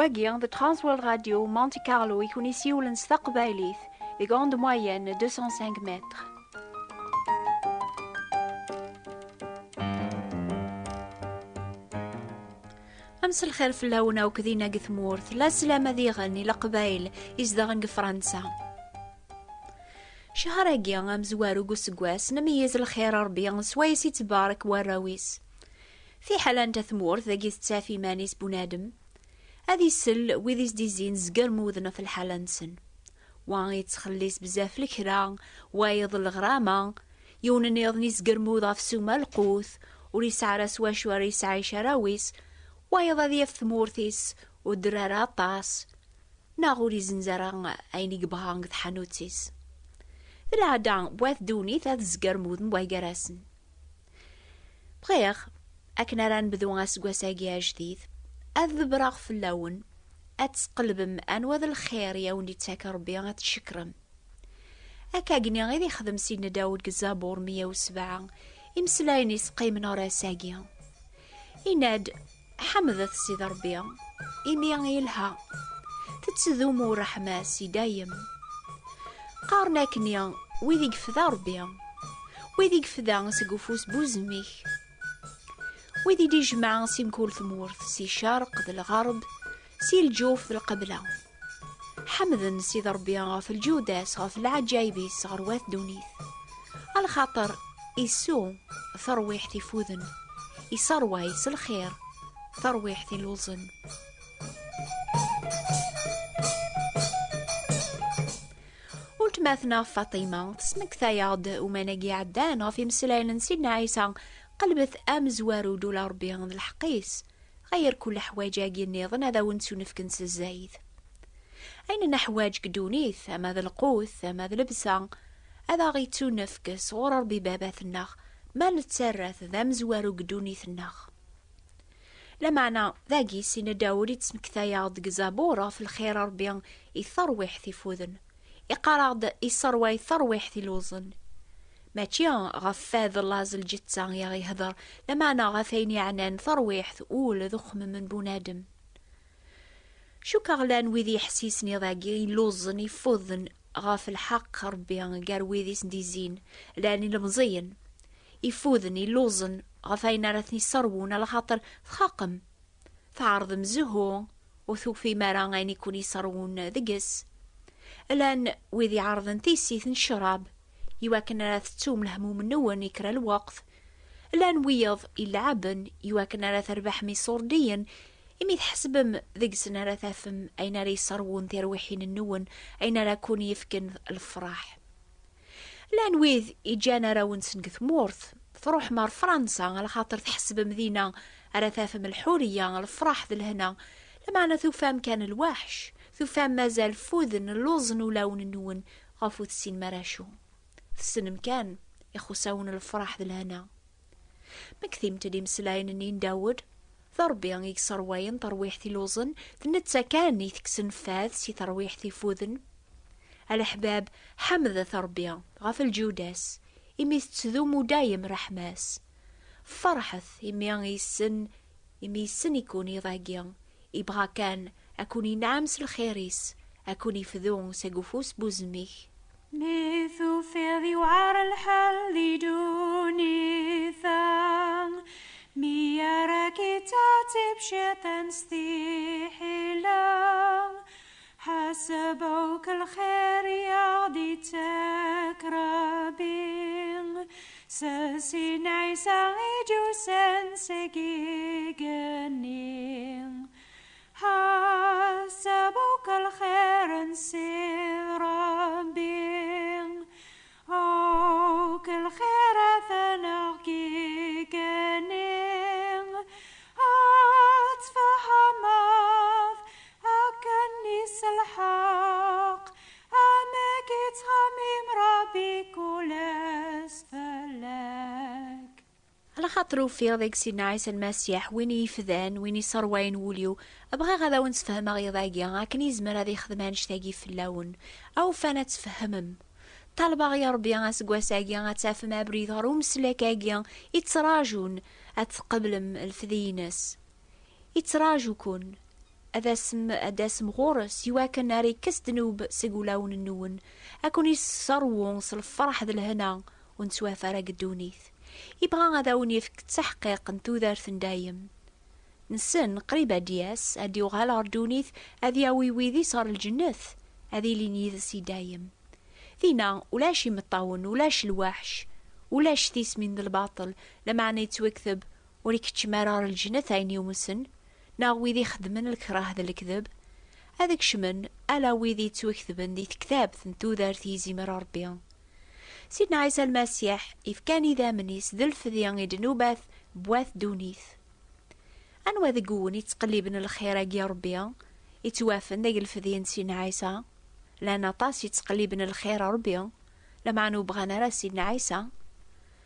Wagian, de Transworld Radio Monte Carlo, يكون يسيولن ستقبايليث, de grande moyenne 205 mètres. أمس الخير في اللونة وكذينا قثمورث لا سلامة ذي غني لقبايل يزدغن فرنسا. شهر أجيان أمزوارو قسقواس نميز الخير ربيان سويسي تبارك وراويس. في حالان تثمورث ذاقي تسافي مانيس بنادم هذي السل ويذيس ديزين زقر مودنا في الحالانسن وان يتخليس بزاف الكرا وايض الغرامة يونن يضني زقر موضة في سوما القوث وريسعر سواش وريسعي شراويس وايض ذي ثمورثيس ودرارا طاس ناغوري زنزرا ايني قبهان قد حانوتيس في العادة بواث دوني ثاث زقر مودن بواي قراسن بغيغ أكنا ران بدو غاسقوا ساقيا جديد أذبراغ في اللون أتسقلبم أنوذ الخير يوني تاك ربي غاتشكرم أكا قني غير يخدم سيدنا داود قزابور 107 إمسلايني سقي من ورا ساقيا إناد حمدث سيد ربي إمي يلها تتذومو رحماسي دايم قارنا كنيا ويذي قفذا ربي ويذي قفذا سقفوس بوزميك ويذي دي جماعة سي مكول ثمورث سي شرق ذي الغرب سي الجوف ذي القبلة حمدن سيد ربي غاف الجوداس غاف العجايبيس غروات دونيث على خاطر يسو ثرويحتي فوذن يصرويس الخير ثرويحتي لوزن قلت مثنا فاطمة تسمك ثياد ومناقي عدانا في مسلاين سيدنا عيسى قلبت أمزوارو دولار بيان الحقيس غير كل حواجاقي النيضن هذا ونسو نفكنس الزايد أين نحواج قدونيث أما ذا القوث أما ذا لبسا هذا غيتو نفكس غور ربي بابات النخ ما نتسرث ذا مزوارو قدونيث النخ لمعنى ذاقي سينا داوري تسمك ثياد قزابورة في الخير ربي يثرويح ثي فوذن يقارض يصروي ثرويح ثي لوزن ماتيان غفاذ اللازل جتسان يا غيهضر لمعنى غفين يعنان ثرويح ثقول ذخم من بنادم شو كغلان ويذي حسيسني ذاقي لوزن يفوذن غاف الحق ربيان قار ويذي سنديزين لاني المزين يفوذني لوزن غفين رثني صرون على خاطر ثخاقم فعرض مزهو وثوفي مران غين يكون يصرون ذقس لان ويذي عرضن تيسيث شراب يواكن راث تسوم الهموم النون يكرا الوقت لان ويض يلعبن يواكن راث ربح ميصورديا إمي تحسبم ذيك سنة راثافم أين راه يصرون ترويحين النون أين راه كون يفكن الفرح لان ويذ إجانا راون سنقث مورث تروح مار فرنسا على خاطر تحسبم ذينا راثافم الحورية الفرح ذي الهنا لمعنى ثوفام كان الوحش ثوفام مازال فوذن اللوزن ولون النون غافوت السين مراشو السن مكان يخسون الفرح ذي الهنا مكثيم تدي مسلاين اني نداود ضربي يكسر وين ترويحتي لوزن ثنتسا كان يثكسن فاذ سي ترويحتي فوذن الأحباب حمد ثربيا غاف الجوداس إمي تذومو دايم رحماس فرحث إمي يسن يكوني ضاقيا إبغا كان أكوني نعمس الخيريس أكوني فذون سقفوس بوزميك نيثو في ذي وعار الحل ذي دوني ثان ميارا كتاتب شيطان استيحلا حسبوك الخير يغدي تكرابين ساسين عيسى جوسن سقيقنين حسبوك الخير نسير ربين أوك الخير ثناقي كنين أتفهمت أكنيس الحق أمك تخميم ربي كل أسفلك على خاطرو في ذيك سيدنا عيسى المسيح وين يفذان وين يصروين وليو ابغي غدا ونتفهم غيضاقي لكن يزمر هذا يخدم نشتاقي في اللون او فانا تفهمم طالبا غيا ربي غاسكواساكي غتعرف بريد غير مسلاكاكي يتراجون اتقبلم الفذينس يتراجوكن أداسم غورس يواكن ناري كستنوب سيقولاون النون أكون يسروون الفرح ذا الهنا ونتوا فرق الدونيث يبغى غدا ونيفك تحقيق نتو دارث دايم نسن قريبة دياس أديو غالا ردونيث أذي أوي ويذي صار الجنث أذي لينيذ سي دايم ذينا ولاش يمطاون ولاش الوحش ولاش تيس من الباطل لما عني توكذب وليك تشمرار الجنث عين يومسن نا ويذي خدمن الكراه ذا الكذب هذاك شمن ألا ويذي توكذبن دي تكذاب ثنتو دارثي زمر ربي سيدنا عيسى المسيح إذ كان إذا منيس ذا الفذيان يدنوباث بواث دونيث أنوا ذقون يتقلبن الخير يا ربي يتوافن داك الفذيان سيدنا عيسى لأن طاس يتقلبن الخير ربي لما عنو بغانا راه سيدنا عيسى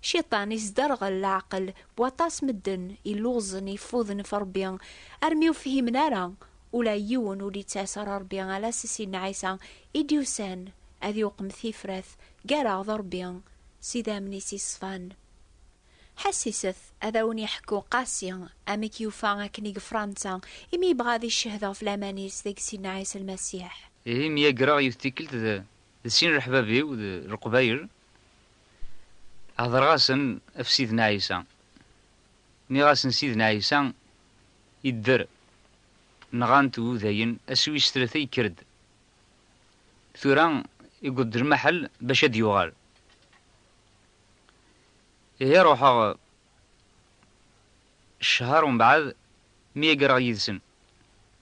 شيطان يزدرغ العقل بواطاس مدن يلوزن يفوضن في ربي أرميو فيه منارا ولا يون ولي تاسر ربي على سيدنا عيسى إديوسان أذي يقم ثيفرث قارا ضربي سيدا منيسي صفان حسيسث أذاون يحكو قاسيا أميك يوفا كنيق فرنسا إمي بغاذي الشهدة في لامانيس ذيك سيدنا عيسى المسيح إيه ميا قرا يفتكلت ذا السين رحبابي وذا القباير هضر غاسن في سيدنا عيسى ني غاسن سيدنا عيسى يدر نغانتو ذاين أسويس ثلاثي كرد ثوران يقد المحل باش يغال هي روحا الشهر ومن بعد ميا قرا يدسن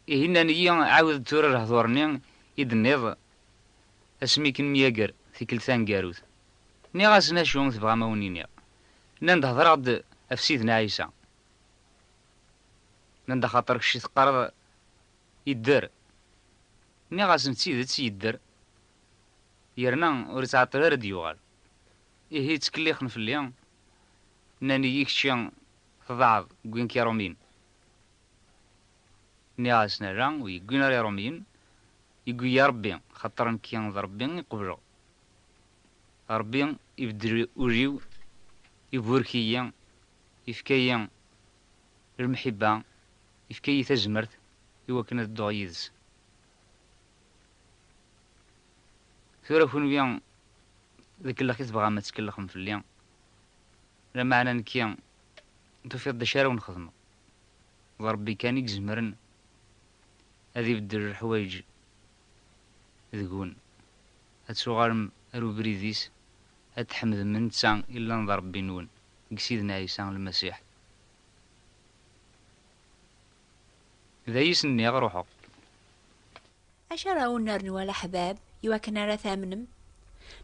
هنا نيا عاود تورر هضورني يدنيض اسميكن ميا قر في كل ثان قاروث ني غاسنا شون تبغى ماونيني نند هضر عد افسيدنا عيسى نند خاطرك شي تقرض يدر ني غاسن تسيدت يدر يرنا ورتعطي غير ديوغال إيه تكليخن في اليوم ناني يكشيان تضعض قوين كي رومين نياسنا ران ويقوين ري رومين يقوي يا ربي خطرن كي ينظر ربي يقبلو ربي يبدر أوريو يبوركيا يفكيا المحبة يفكي تزمرت يوكنا الدغيز ثورة فون بيان ذاك اللي تبغى ما تكلخم في اليوم لما أنا نكيان توفيض دشارة ونخدمه ضربي كان يجزمرن هذي بدر الحوايج ذقون هتسوغارم أرو بريديس هتحمد من تسان إلا نضرب بينون قسيدنا عيسى المسيح ذا يسني غروحو أشراو النار ولا حباب يواكنا را ثامنم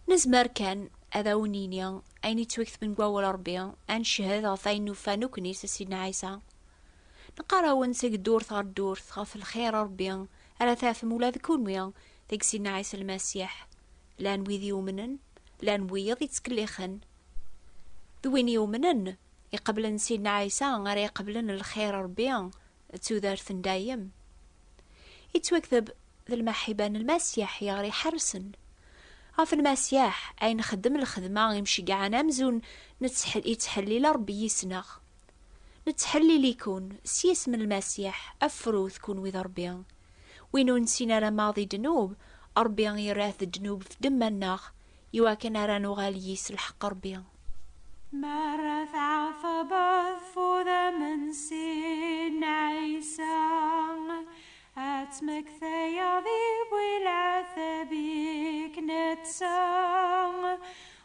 نزمر كان أذاونينيا أيني توكث من قوال ربيا أنشهد غطاين نوفانو كنيسة سيدنا عيسى نقراو نسيق دور ثار دور ثاف الخير ربيا ألا ثاف مولاد كون ويا ذيك سيدنا عيسى المسيح لان ويذي يومنن لان ويض يتسكليخن ذوين يومنن يقبلن سيدنا عيسى غير يقبلن الخير ربيا تودارثن دايم يتوكذب ذا المحبان المسيح يغري حرسن غاف المسيح أي نخدم الخدمة يمشي قاع نامزون يتحلي لربي يسنغ نتحلي ليكون سيس من المسيح أفروث كون وذ ربيان وينو نسينا رماضي دنوب ربيان يراث الدنوب في دم الناغ يواكن رانو غاليس الحق ربيان مرث عفبث فوذا من سين عيسى أتمك ثيابي والعثبيك نتسان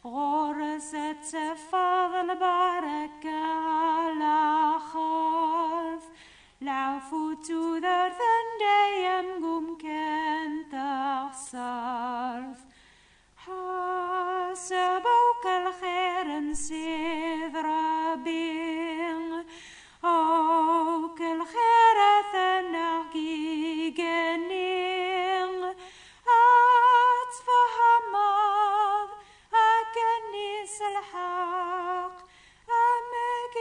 غرزت فضل بركة على خلف العفو تذر ثنديم قم كان تخصرف حسبوك الخير نسيذ ربين أو كل خير ثناقي جنين أتفهم أكنيس الحق أمك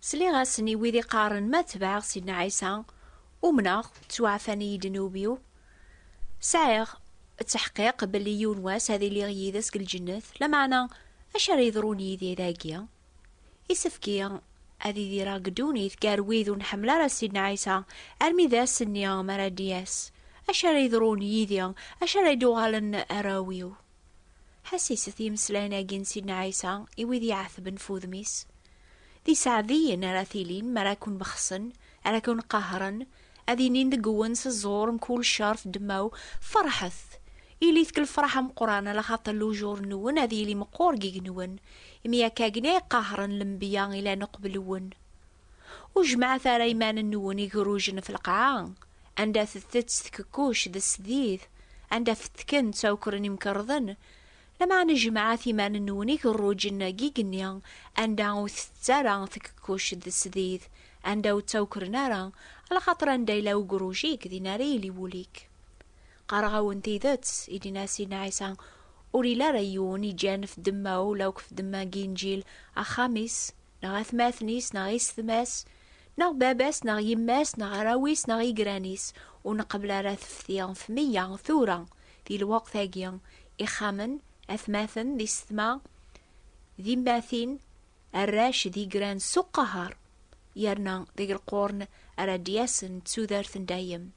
سلي غاسني ويدي قارن ما تبع سيدنا عيسى ومناغ توعفاني دنوبيو سعيغ التحقيق باللي يونواس هذه اللي غيدس الجنة لمعنى أشار يضرون يدي ذاقيا يسفكيا هذه دي راقدوني ثقار ويذو نحمل على سيدنا عيسى أرمي ذا سنيا مرادياس أشار يضرون يدي أشار يدوغالن أراويو حسيست يمسلانا جين سيدنا عيسى يويذي عثب نفوذ ميس دي سعذيين راثيلين مراكون بخصن أراكون قهرا أذينين دقون سزور مكول شارف دماو فرحث إلي ذك الفرحة مقرانا لخاطر لوجور نون هذي اللي مقور جيج نون إميا كاقناي قهرا لنبيان إلى نقبلون وجمع ثريمان النون يقروجن في القاعان عندها ثثت ثككوش ذا السديد عندها فتكن توكرني مكرضن لما نجمع ثمان النون يقروجن جيجنيان عندها وثتارا ثككوش ذا السديد عندها وتوكرنارا على خاطر عندها إلا وقروجيك ذي ناري اللي وليك قارغاو انتي ذات إدينا سيدنا عيسى وريلا ريون يجان في دماو لو كف دما جينجيل أخاميس نغا ثماثنيس نغا ثماس نغ باباس نغ يماس نغ راويس نغ يقرانيس ونقبل راث ثيان في مية ثورا ذي الوقت ثاقيا إخامن أثماثن ذي ستما ذي ماثين الراش ذي قران سقهار يرنا ذي القرن أرادياسن تسوذرثن دايم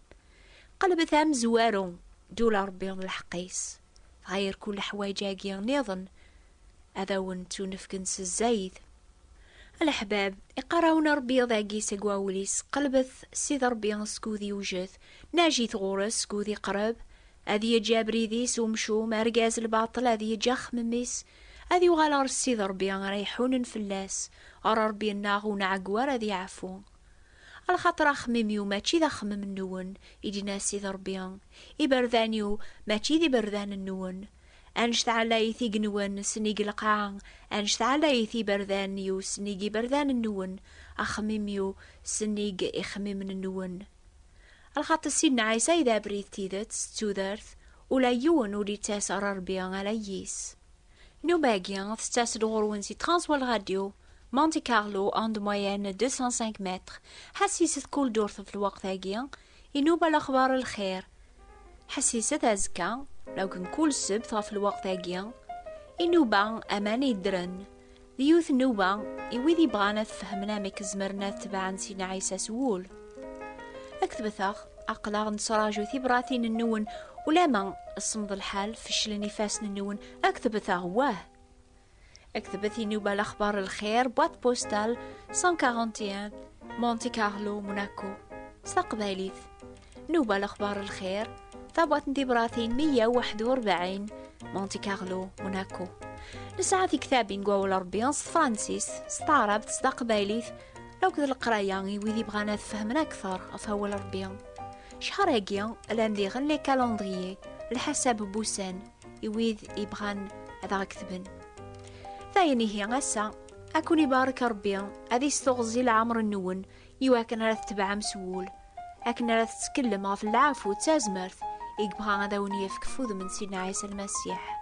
قلب ثام زوارو دولا ربي الحقيس غير كل حوايجاقيا نيضن أذاون تونفكنس الزايد الأحباب يقراون ربي ذاقي سقواوليس قلبث سيد ربي سكوذي وجث ناجي ثغورس سكوذي قرب أذي جابري ذيس ومشوم أرقاز الباطل أذي جخ مميس أذي وغالا رسيد ربي ريحون فلاس أرى ربي الناغون عقوار أذي عفون الخطر خميميو ماشي ذا خمم النون إدينا سيد ربيان إبردانيو ماشي ذي بردان النون أنشت على يثي قنون سنيق القاع أنشت على يثي بردانيو سنيقي بردان النون أخميميو سنيق إخميم النون الخط سيدنا عيسى إذا بريد تيدت ستوذرث ولا يون ولي تاسر ربيان على ييس نو باقيان تستاس دغرون سي ترانسوا الراديو مونتي كارلو عند موين 205 متر حسيست كل دورث في الوقت هاقيا ينوب الأخبار الخير حسيست أزكا لو كان كل سبت في الوقت هاقيا ينوبا أماني درن ديوث نوبا يويذي بغانا تفهمنا ميك زمرنا تبعا سيدنا عيسى سوول أكتبثاغ أقلاغ نصراجو ثبراثين النون ولما الصمد الحال فشل نفاس النون أكتبثاغ واه اكتبثي نوبة الأخبار الخير بوات بوستال 141 مونتي كارلو موناكو استقباليث نوبة الأخبار الخير ثابوات انتبراثين 141 مونتي كارلو موناكو لساعة كتابين قوال أربيانس فرانسيس استعربت استقباليث لو كذا القرايان ويذي بغانا تفهمنا أكثر أفهو الأربيان شهر هاقيا الأندي غن لي كالندريي الحساب بوسان يويذ يبغان هذا كتبن ثاني هي غسا أكون يبارك ربي هذه استغزي العمر النون يواكن راه تبع مسؤول أكن راه تتكلم في العفو تازمرث يقبغا غدا ونيفك فوذ من سيدنا عيسى المسيح